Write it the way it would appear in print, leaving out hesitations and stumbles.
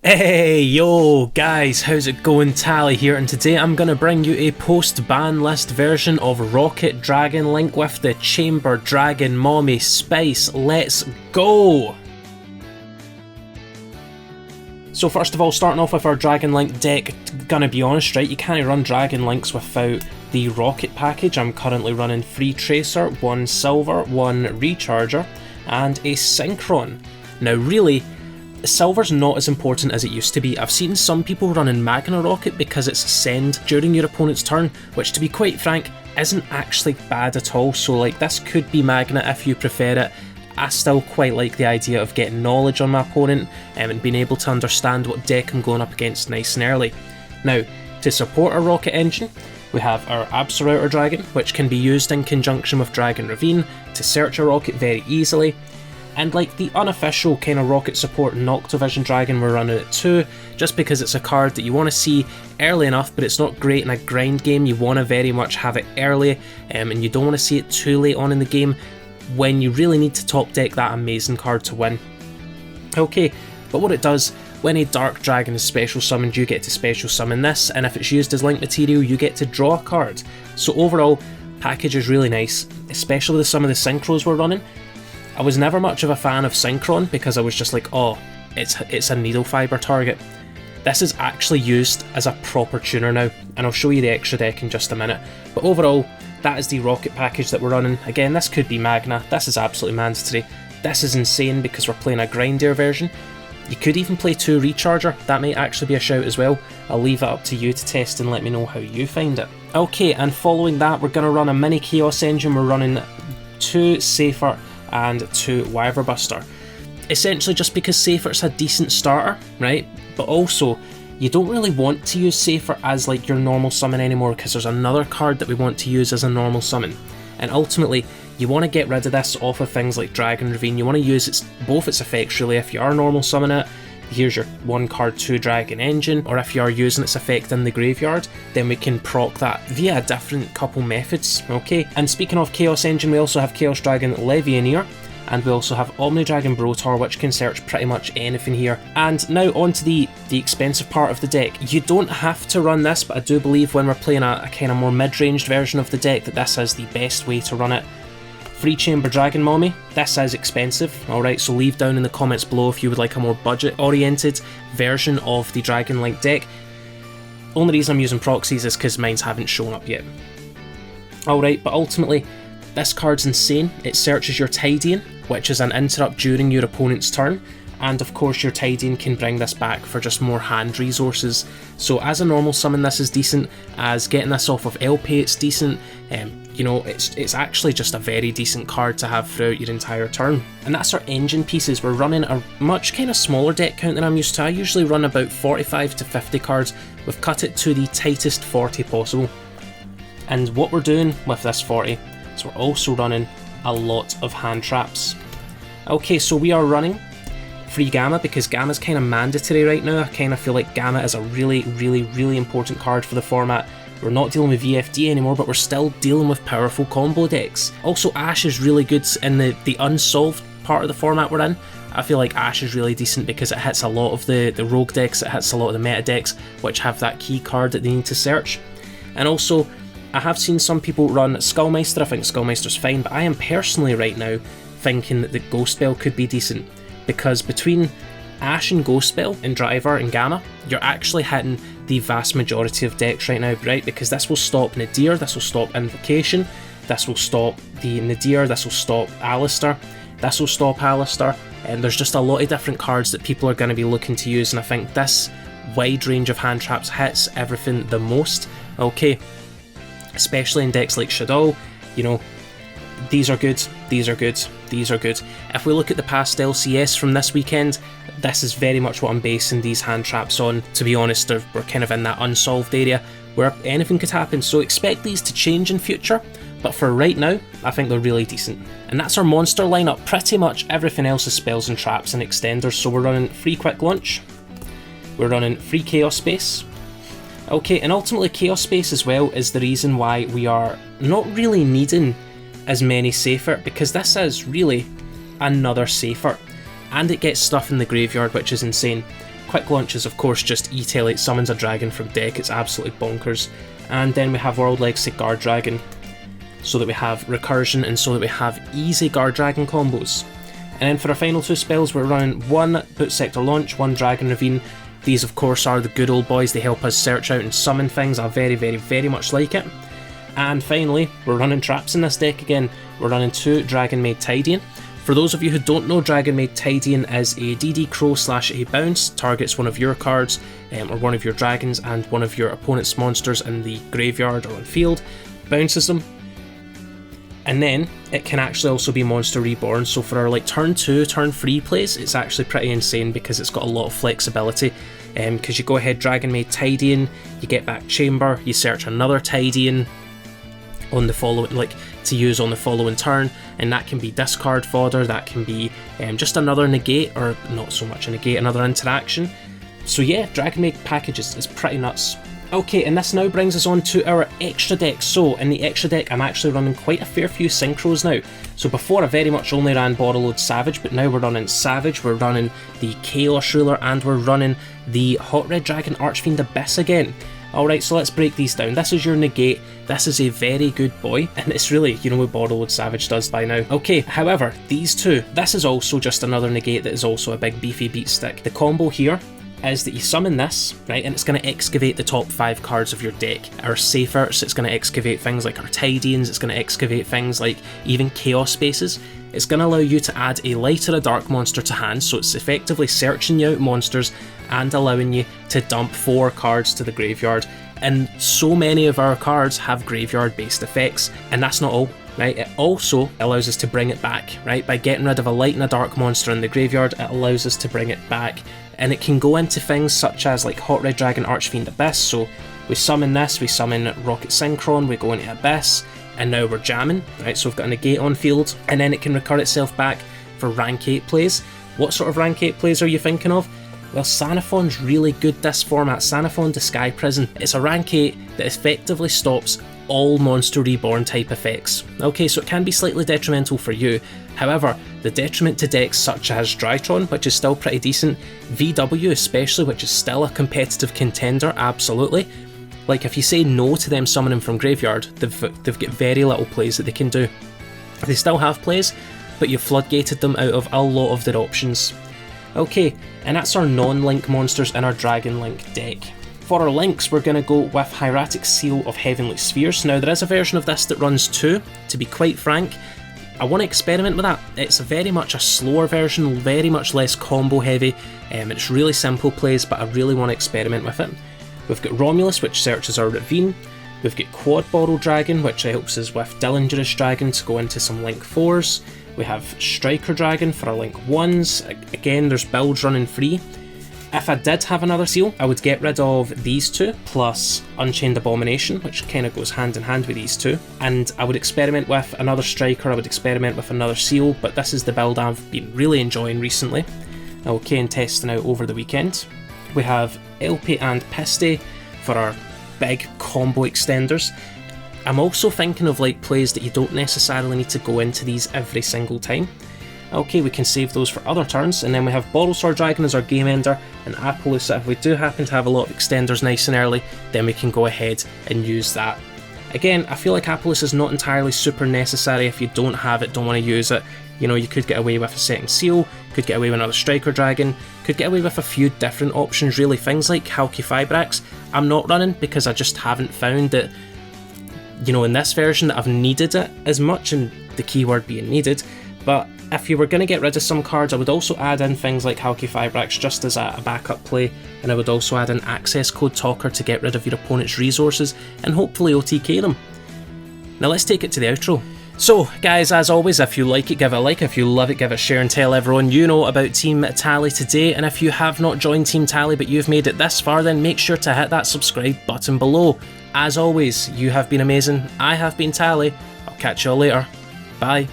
Hey yo guys, how's it going? Tally here, and today I'm going to bring you a post-ban list version of Rocket Dragon Link with the Chamber Dragon Mommy Spice. Let's go! So first of all, starting off with our Dragon Link deck, gonna be honest, right, you can't run Dragon Links without the Rocket package. I'm currently running 3 Tracer, 1 Silver, 1 Recharger, and a Synchron. Now really, Silver's not as important as it used to be. I've seen some people running Magna Rocket because it's a send during your opponent's turn, which to be quite frank, isn't actually bad at all, so like this could be Magna if you prefer it. I still quite like the idea of getting knowledge on my opponent and being able to understand what deck I'm going up against nice and early. Now, to support our Rocket engine, we have our Absoluter Dragon, which can be used in conjunction with Dragon Ravine to search a Rocket very easily. And like the unofficial kind of Rocket support Noctovision Dragon, we're running it too, just because it's a card that you want to see early enough, but it's not great in a grind game. You want to very much have it early, and you don't want to see it too late on in the game when you really need to top deck that amazing card to win. Okay, but what it does, when a Dark Dragon is special summoned, you get to special summon this, and if it's used as link material, you get to draw a card. So overall, package is really nice, especially with some of the synchros we're running. I was never much of a fan of Synchron because I was just like, oh, it's a needle fiber target. This is actually used as a proper tuner now, and I'll show you the extra deck in just a minute. But overall, that is the Rocket package that we're running. Again, this could be Magna, this is absolutely mandatory. This is insane because we're playing a grindier version. You could even play 2 Recharger, that might actually be a shout as well. I'll leave that up to you to test and let me know how you find it. Okay, and following that, we're going to run a mini Kiosk engine. We're running 2 Safer and 2 Wyverbuster. Essentially just because Safer's a decent starter, right? But also, you don't really want to use Safer as like your normal summon anymore because there's another card that we want to use as a normal summon. And ultimately, you want to get rid of this off of things like Dragon Ravine. You want to use both its effects really. If you are normal summon it, here's your 1 card 2 Dragon Engine, or if you are using its effect in the graveyard, then we can proc that via a different couple methods, okay? And speaking of Chaos Engine, we also have Chaos Dragon Levianeer, and we also have Omni Dragon Brotor, which can search pretty much anything here. And now onto the expensive part of the deck. You don't have to run this, but I do believe when we're playing a kind of more mid-ranged version of the deck that this is the best way to run it. 3 Chamber Dragon Mommy, this is expensive, alright, so leave down in the comments below if you would like a more budget-oriented version of the Dragon Link deck. Only reason I'm using proxies is because mines haven't shown up yet. Alright, but ultimately, this card's insane. It searches your Tidian, which is an interrupt during your opponent's turn, and of course your Tidian can bring this back for just more hand resources. So as a normal summon, this is decent. As getting this off of LP, it's decent. You know, it's actually just a very decent card to have throughout your entire turn. And that's our engine pieces. We're running a much kind of smaller deck count than I'm used to. I usually run about 45 to 50 cards. We've cut it to the tightest 40 possible. And what we're doing with this 40 is we're also running a lot of hand traps. Okay, so we are running free Gamma because Gamma's kind of mandatory right now. I kind of feel like Gamma is a really important card for the format. We're not dealing with VFD anymore, but we're still dealing with powerful combo decks. Also, Ash is really good in the unsolved part of the format we're in. I feel like Ash is really decent because it hits a lot of the rogue decks, it hits a lot of the meta decks, which have that key card that they need to search. And also, I have seen some people run Skullmeister. I think Skullmeister's fine, but I am personally right now thinking that the Ghost Spell could be decent, because between Ash and Ghost Spell and Driver and Gamma, you're actually hitting the vast majority of decks right now, right? Because this will stop Nadir, this will stop Invocation, this will stop the Nadir, this will stop Alistair, this will stop Alistair, and there's just a lot of different cards that people are going to be looking to use, and I think this wide range of hand traps hits everything the most, okay? Especially in decks like Shadow, you know, these are good, these are good, these are good. If we look at the past LCS from this weekend, this is very much what I'm basing these hand traps on. To be honest, we're kind of in that unsolved area where anything could happen, so expect these to change in future, but for right now, I think they're really decent. And that's our monster lineup. Pretty much everything else is spells and traps and extenders, so we're running free Quick Lunch, we're running free Chaos Space. Okay, and ultimately Chaos Space as well is the reason why we are not really needing as many Safer, because this is really another Safer, and it gets stuff in the graveyard, which is insane. Quick Launch is of course just E-Tail 8 summons a dragon from deck, it's absolutely bonkers. And then we have World Legacy Guard Dragon, so that we have recursion and so that we have easy Guard Dragon combos. And then for our final 2 spells, we're running 1 Boot Sector Launch, 1 Dragon Ravine. These of course are the good old boys, they help us search out and summon things, I very much like it. And finally, we're running traps in this deck again. We're running 2 Dragon Maid Tidian. For those of you who don't know, Dragon Maid Tidian is a DD Crow / a bounce, targets one of your cards, or one of your dragons and one of your opponent's monsters in the graveyard or on field, bounces them, and then it can actually also be monster reborn. So for our like turn 2, turn 3 plays, it's actually pretty insane because it's got a lot of flexibility. Because you go ahead, Dragon Maid Tidian, you get back Chamber, you search another Tidian on the following, like to use on the following turn, and that can be discard fodder, that can be just another negate, or not so much a negate, another interaction. So yeah, Dragon Maid packages is pretty nuts. Okay, and this now brings us on to our extra deck. So in the extra deck, I'm actually running quite a fair few synchros now. So before I very much only ran Borderlord Savage, but now we're running Savage, we're running the Chaos Ruler, and we're running the Hot Red Dragon Archfiend Abyss again. Alright, so let's break these down. This is your negate, this is a very good boy, and it's really, you know what Borderlord Savage does by now. Okay, however, these two, this is also just another negate that is also a big beefy beat stick. The combo here is that you summon this, right, and it's going to excavate the top 5 cards of your deck. Our safer, so it's going to excavate things like our Tidians, it's going to excavate things like even Chaos Spaces. It's going to allow you to add a light or a dark monster to hand, so it's effectively searching you out monsters and allowing you to dump 4 cards to the graveyard. And so many of our cards have graveyard based effects, and that's not all. Right, it also allows us to bring it back, right? By getting rid of a light and a dark monster in the graveyard, it allows us to bring it back. And it can go into things such as like Hot Red Dragon Archfiend Abyss, so we summon this, we summon Rocket Synchron, we go into Abyss, and now we're jamming, right? So we've got a negate on field, and then it can recur itself back for rank 8 plays. What sort of rank 8 plays are you thinking of? Well, Sanaphon's really good this format, Sanaphon to Sky Prison. It's a rank 8 that effectively stops all monster reborn type effects. Okay, so it can be slightly detrimental for you. However, the detriment to decks such as Drytron, which is still pretty decent, VW especially, which is still a competitive contender, absolutely. Like if you say no to them summoning from graveyard, they've got very little plays that they can do. They still have plays, but you've floodgated them out of a lot of their options. Okay, and that's our non-link monsters in our Dragon Link deck. For our links, we're going to go with Hieratic Seal of Heavenly Spheres. Now, there is a version of this that runs 2, to be quite frank. I want to experiment with that. It's very much a slower version, very much less combo heavy, it's really simple plays, but I really want to experiment with it. We've got Romulus, which searches our Ravine. We've got Quad Borrow Dragon, which helps us with Dillingerous Dragon to go into some Link 4s. We have Striker Dragon for our Link 1s. Again, there's builds running free. If I did have another seal, I would get rid of these 2, plus Unchained Abomination, which kind of goes hand in hand with these 2. And I would experiment with another Striker, I would experiment with another seal, but this is the build I've been really enjoying recently. Okay, and testing out over the weekend. We have Elpie and Piste for our big combo extenders. I'm also thinking of like plays that you don't necessarily need to go into these every single time. Okay, we can save those for other turns, and then we have Borrelsword Dragon as our game ender, and Apollousa. If we do happen to have a lot of extenders nice and early, then we can go ahead and use that. Again, I feel like Apollousa is not entirely super necessary. If you don't have it, don't want to use it. You know, you could get away with a second seal, could get away with another Striker Dragon, could get away with a few different options really. Things like Halqifibrax, I'm not running because I just haven't found that, you know, in this version that I've needed it as much, and the keyword being needed. But if you were going to get rid of some cards, I would also add in things like Halqifibrax just as a backup play, and I would also add in Access Code Talker to get rid of your opponent's resources and hopefully OTK them. Now let's take it to the outro. So guys, as always, if you like it, give it a like. If you love it, give it a share and tell everyone you know about Team Tally today. And if you have not joined Team Tally but you've made it this far, then make sure to hit that subscribe button below. As always, you have been amazing. I have been Tally. I'll catch you all later. Bye.